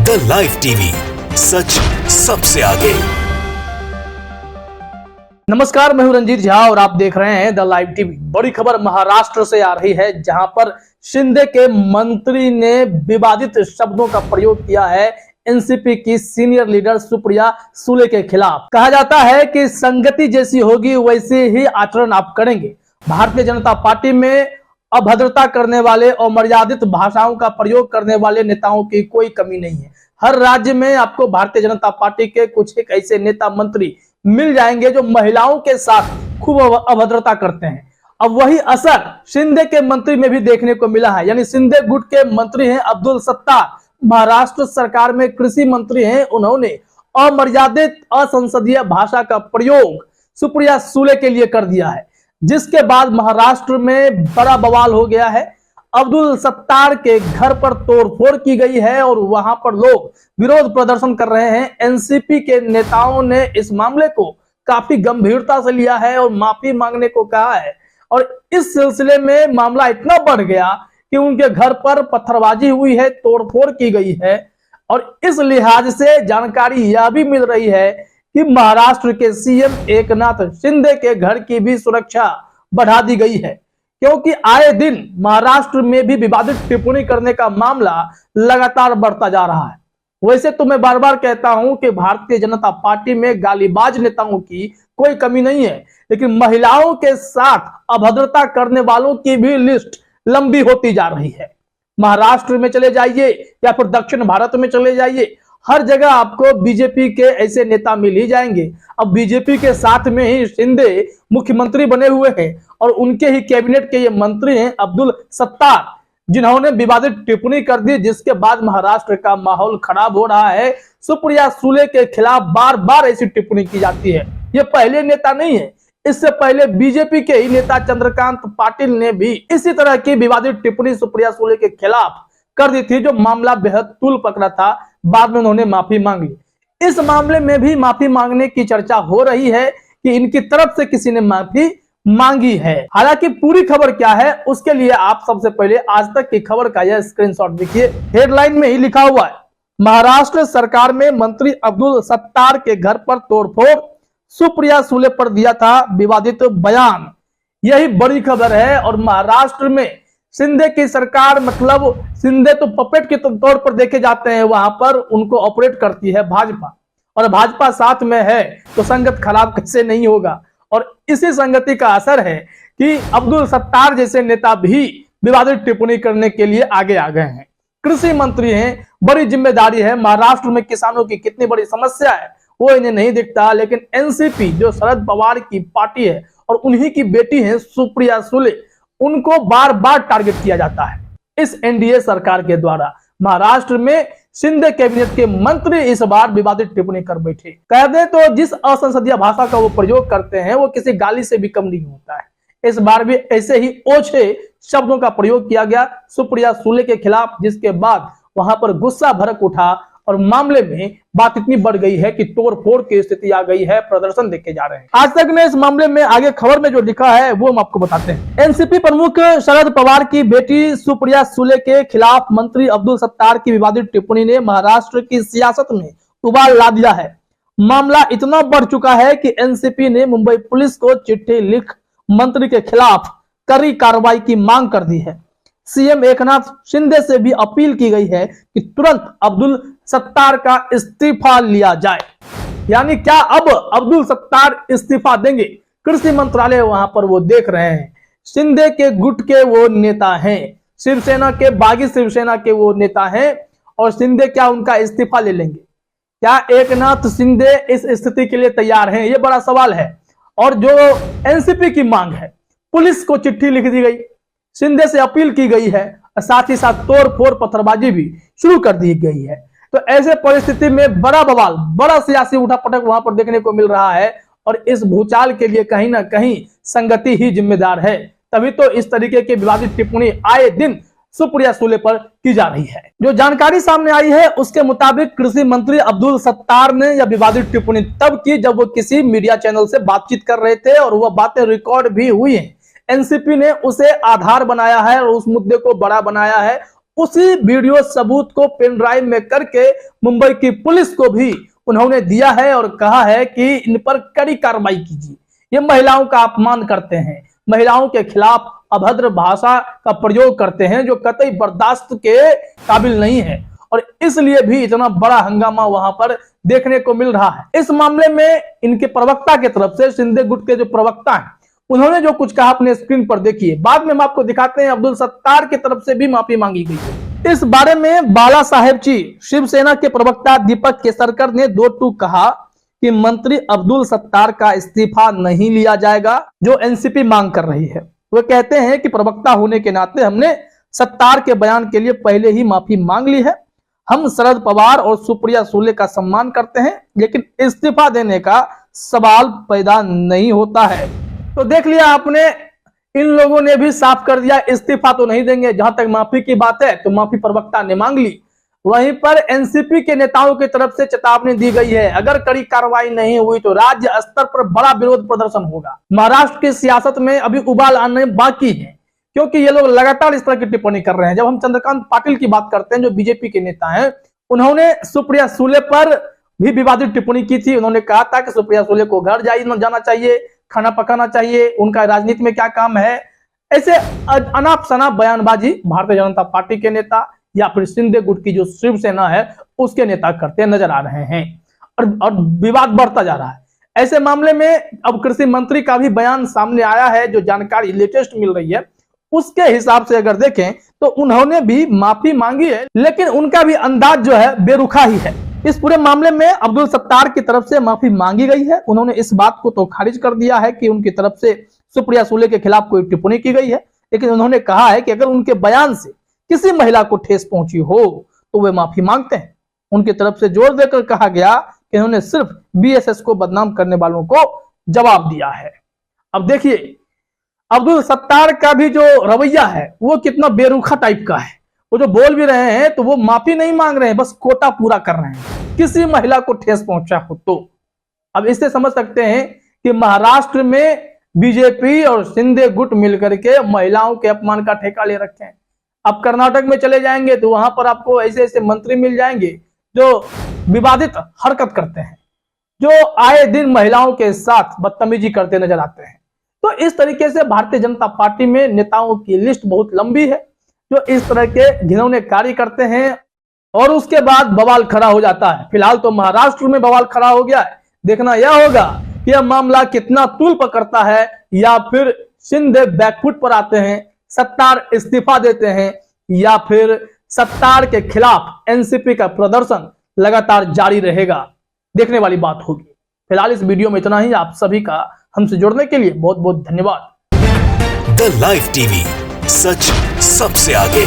The live TV, सच सबसे आगे। नमस्कार, मैं हूं रंजीत झा और आप देख रहे हैं द लाइव टीवी। बड़ी खबर महाराष्ट्र से आ रही है, जहां पर शिंदे के मंत्री ने विवादित शब्दों का प्रयोग किया है एनसीपी की सीनियर लीडर सुप्रिया सुले के खिलाफ। कहा जाता है कि संगति जैसी होगी वैसे ही आचरण आप करेंगे। भारतीय जनता पार्टी में अभद्रता करने वाले और मर्यादित भाषाओं का प्रयोग करने वाले नेताओं की कोई कमी नहीं है। हर राज्य में आपको भारतीय जनता पार्टी के कुछ एक ऐसे नेता मंत्री मिल जाएंगे जो महिलाओं के साथ खूब अभद्रता करते हैं। अब वही असर शिंदे के मंत्री में भी देखने को मिला है। यानी शिंदे गुट के मंत्री हैं अब्दुल सत्तार, महाराष्ट्र सरकार में कृषि मंत्री हैं। उन्होंने अमर्यादित असंसदीय भाषा का प्रयोग सुप्रिया सुले के लिए कर दिया है, जिसके बाद महाराष्ट्र में बड़ा बवाल हो गया है। अब्दुल सत्तार के घर पर तोड़फोड़ की गई है और वहां पर लोग विरोध प्रदर्शन कर रहे हैं। एनसीपी के नेताओं ने इस मामले को काफी गंभीरता से लिया है और माफी मांगने को कहा है। और इस सिलसिले में मामला इतना बढ़ गया कि उनके घर पर पत्थरबाजी हुई है, तोड़फोड़ की गई है। और इस लिहाज से जानकारी यह भी मिल रही है कि महाराष्ट्र के सीएम एकनाथ शिंदे के घर की भी सुरक्षा बढ़ा दी गई है, क्योंकि आए दिन महाराष्ट्र में भी विवादित टिप्पणी करने का मामला लगातार बढ़ता जा रहा है। वैसे तो मैं बार बार कहता हूं कि भारतीय जनता पार्टी में गालीबाज नेताओं की कोई कमी नहीं है, लेकिन महिलाओं के साथ अभद्रता करने वालों की भी लिस्ट लंबी होती जा रही है। महाराष्ट्र में चले जाइए या फिर दक्षिण भारत में चले जाइए, हर जगह आपको बीजेपी के ऐसे नेता मिल ही जाएंगे। अब बीजेपी के साथ में ही शिंदे मुख्यमंत्री बने हुए हैं और उनके ही कैबिनेट के ये मंत्री हैं अब्दुल सत्तार, जिन्होंने विवादित टिप्पणी कर दी, जिसके बाद महाराष्ट्र का माहौल खराब हो रहा है। सुप्रिया सुले के खिलाफ बार बार ऐसी टिप्पणी की जाती है। ये पहले नेता नहीं है, इससे पहले बीजेपी के ही नेता चंद्रकांत पाटिल ने भी इसी तरह की विवादित टिप्पणी सुप्रिया सुले के खिलाफ कर दी थी, जो मामला बेहद तूल पकड़ा था। बाद में उन्होंने माफी मांग ली। इस मामले में भी माफी मांगने की चर्चा हो रही है कि इनकी तरफ से किसी ने माफी मांगी है। हालांकि पूरी खबर क्या है उसके लिए आप सबसे पहले आज तक की खबर का यह स्क्रीनशॉट देखिए। हेडलाइन में ही लिखा हुआ है, महाराष्ट्र सरकार में मंत्री अब्दुल सत्तार के घर पर तोड़फोड़, सुप्रिया सुले पर दिया था विवादित बयान। यही बड़ी खबर है। और महाराष्ट्र में शिंदे की सरकार, मतलब शिंदे तो पपेट के तौर पर देखे जाते हैं, वहां पर उनको ऑपरेट करती है भाजपा, और भाजपा साथ में है तो संगत खराब कैसे नहीं होगा। और इसी संगति का असर है कि अब्दुल सत्तार जैसे नेता भी विवादित टिप्पणी करने के लिए आगे आ गए हैं। कृषि मंत्री हैं, बड़ी जिम्मेदारी है। महाराष्ट्र में किसानों की कितनी बड़ी समस्या है वो इन्हें नहीं दिखता, लेकिन एनसीपी जो शरद पवार की पार्टी है और उन्हीं की बेटी है सुप्रिया सुले, उनको बार बार टारगेट किया जाता है इस एनडीए सरकार के द्वारा। महाराष्ट्र में शिंदे कैबिनेट के मंत्री इस बार विवादित टिप्पणी कर बैठे। कह दें तो जिस असंसदीय भाषा का वो प्रयोग करते हैं वो किसी गाली से भी कम नहीं होता है। इस बार भी ऐसे ही ओछे शब्दों का प्रयोग किया गया सुप्रिया सुले के खिलाफ, जिसके बाद वहां पर गुस्सा भड़क उठा और मामले में बात इतनी बढ़ गई है कि तोड़फोड़ की स्थिति आ गई है। प्रदर्शन देखे जा रहे हैं। आज तक ने इस मामले में आगे खबर में जो लिखा है वो हम आपको बताते हैं। एनसीपी प्रमुख शरद पवार की बेटी सुप्रिया सुले के खिलाफ मंत्री अब्दुल सत्तार की विवादित टिप्पणी ने महाराष्ट्र की सियासत में उबाल ला दिया है। मामला इतना बढ़ चुका है कि एनसीपी ने मुंबई पुलिस को चिट्ठी लिख मंत्री के खिलाफ कड़ी कार्रवाई की मांग कर दी है। सीएम एकनाथ शिंदे से भी अपील की गई है कि तुरंत अब्दुल सत्तार का इस्तीफा लिया जाए। यानी क्या अब अब्दुल सत्तार इस्तीफा देंगे? कृषि मंत्रालय वहां पर वो देख रहे हैं। शिंदे के गुट के वो नेता हैं, शिवसेना के, बागी शिवसेना के वो नेता हैं, और शिंदे क्या उनका इस्तीफा ले लेंगे? क्या एकनाथ शिंदे इस स्थिति के लिए तैयार हैं? ये बड़ा सवाल है। और जो एनसीपी की मांग है, पुलिस को चिट्ठी लिख दी गई, शिंदे से अपील की गई है, साथ ही साथ तोड़फोड़ पत्थरबाजी भी शुरू कर दी गई है। तो ऐसे परिस्थिति में बड़ा बवाल, बड़ा सियासी उठापटक वहां पर देखने को मिल रहा है। और इस भूचाल के लिए कहीं ना कहीं संगति ही जिम्मेदार है। तभी तो इस तरीके की विवादित टिप्पणी आए दिन सुप्रिया सुले पर की जा रही है। जो जानकारी सामने आई है उसके मुताबिक कृषि मंत्री अब्दुल सत्तार ने यह विवादित टिप्पणी तब की जब वो किसी मीडिया चैनल से बातचीत कर रहे थे, और वह बातें रिकॉर्ड भी हुई हैं। एनसीपी ने उसे आधार बनाया है और उस मुद्दे को बड़ा बनाया है। उसी वीडियो सबूत को पेन ड्राइव में करके मुंबई की पुलिस को भी उन्होंने दिया है और कहा है कि इन पर कड़ी कार्रवाई कीजिए। ये महिलाओं का अपमान करते हैं, महिलाओं के खिलाफ अभद्र भाषा का प्रयोग करते हैं जो कतई बर्दाश्त के काबिल नहीं है और इसलिए भी इतना बड़ा हंगामा वहां पर देखने को मिल रहा है। इस मामले में इनके प्रवक्ता की तरफ से शिंदे गुट के जो प्रवक्ता हैं उन्होंने जो कुछ कहा अपने स्क्रीन पर देखिए। बाद में हम आपको दिखाते हैं अब्दुल सत्तार की तरफ से भी माफी मांगी गई। इस बारे में बाला साहेबची शिवसेना के प्रवक्ता दीपक केसरकर ने दो टूक कहा कि मंत्री अब्दुल सत्तार का इस्तीफा नहीं लिया जाएगा जो एनसीपी मांग कर रही है। वो कहते हैं कि प्रवक्ता होने के नाते हमने सत्तार के बयान के लिए पहले ही माफी मांग ली है। हम शरद पवार और सुप्रिया सुले का सम्मान करते हैं लेकिन इस्तीफा देने का सवाल पैदा नहीं होता है। तो देख लिया आपने, इन लोगों ने भी साफ कर दिया इस्तीफा तो नहीं देंगे। जहां तक माफी की बात है तो माफी प्रवक्ता ने मांग ली। वहीं पर एनसीपी के नेताओं की तरफ से चेतावनी दी गई है, अगर कड़ी कार्रवाई नहीं हुई तो राज्य स्तर पर बड़ा विरोध प्रदर्शन होगा। महाराष्ट्र की सियासत में अभी उबाल आने बाकी है क्योंकि ये लोग लगातार इस तरह की टिप्पणी कर रहे हैं। जब हम चंद्रकांत पाटिल की बात करते हैं जो बीजेपी के नेता हैं, उन्होंने सुप्रिया सुले पर भी विवादित टिप्पणी की थी। उन्होंने कहा था कि सुप्रिया सुले को घर जाना चाहिए, खाना पकाना चाहिए, उनका राजनीति में क्या काम है। ऐसे अनाप शनाप बयानबाजी भारतीय जनता पार्टी के नेता या फिर शिंदे गुट की जो शिवसेना है उसके नेता करते नजर आ रहे हैं और विवाद बढ़ता जा रहा है। ऐसे मामले में अब कृषि मंत्री का भी बयान सामने आया है। जो जानकारी लेटेस्ट मिल रही है उसके हिसाब से अगर देखें तो उन्होंने भी माफी मांगी है लेकिन उनका भी अंदाज जो है बेरुखा ही है। इस पूरे मामले में अब्दुल सत्तार की तरफ से माफी मांगी गई है। उन्होंने इस बात को तो खारिज कर दिया है कि उनकी तरफ से सुप्रिया सुले के खिलाफ कोई टिप्पणी की गई है, लेकिन उन्होंने कहा है कि अगर उनके बयान से किसी महिला को ठेस पहुंची हो तो वे माफी मांगते हैं। उनकी तरफ से जोर देकर कहा गया कि उन्होंने सिर्फ बीएसएस को बदनाम करने वालों को जवाब दिया है। अब देखिए अब्दुल सत्तार का भी जो रवैया है वो कितना बेरुखा टाइप का है। वो जो बोल भी रहे हैं तो वो माफी नहीं मांग रहे हैं, बस कोटा पूरा कर रहे हैं किसी महिला को ठेस पहुंचा हो तो। अब इससे समझ सकते हैं कि महाराष्ट्र में बीजेपी और शिंदे गुट मिलकर के महिलाओं के अपमान का ठेका ले रखे हैं। अब कर्नाटक में चले जाएंगे तो वहां पर आपको ऐसे ऐसे मंत्री मिल जाएंगे जो विवादित हरकत करते हैं, जो आए दिन महिलाओं के साथ बदतमीजी करते नजर आते हैं। तो इस तरीके से भारतीय जनता पार्टी में नेताओं की लिस्ट बहुत लंबी है जो इस तरह के घिनौने कार्य करते हैं और उसके बाद बवाल खड़ा हो जाता है। फिलहाल तो महाराष्ट्र में बवाल खड़ा हो गया है। देखना यह होगा कि यह मामला कितना तूल पकड़ता है या फिर शिंदे बैकफुट पर आते हैं, सत्तार इस्तीफा देते हैं या फिर सत्तार के खिलाफ एनसीपी का प्रदर्शन लगातार जारी रहेगा। देखने वाली बात होगी। फिलहाल इस वीडियो में इतना ही। आप सभी का हमसे जुड़ने के लिए बहुत बहुत धन्यवाद। द लाइव टीवी, सच सबसे आगे।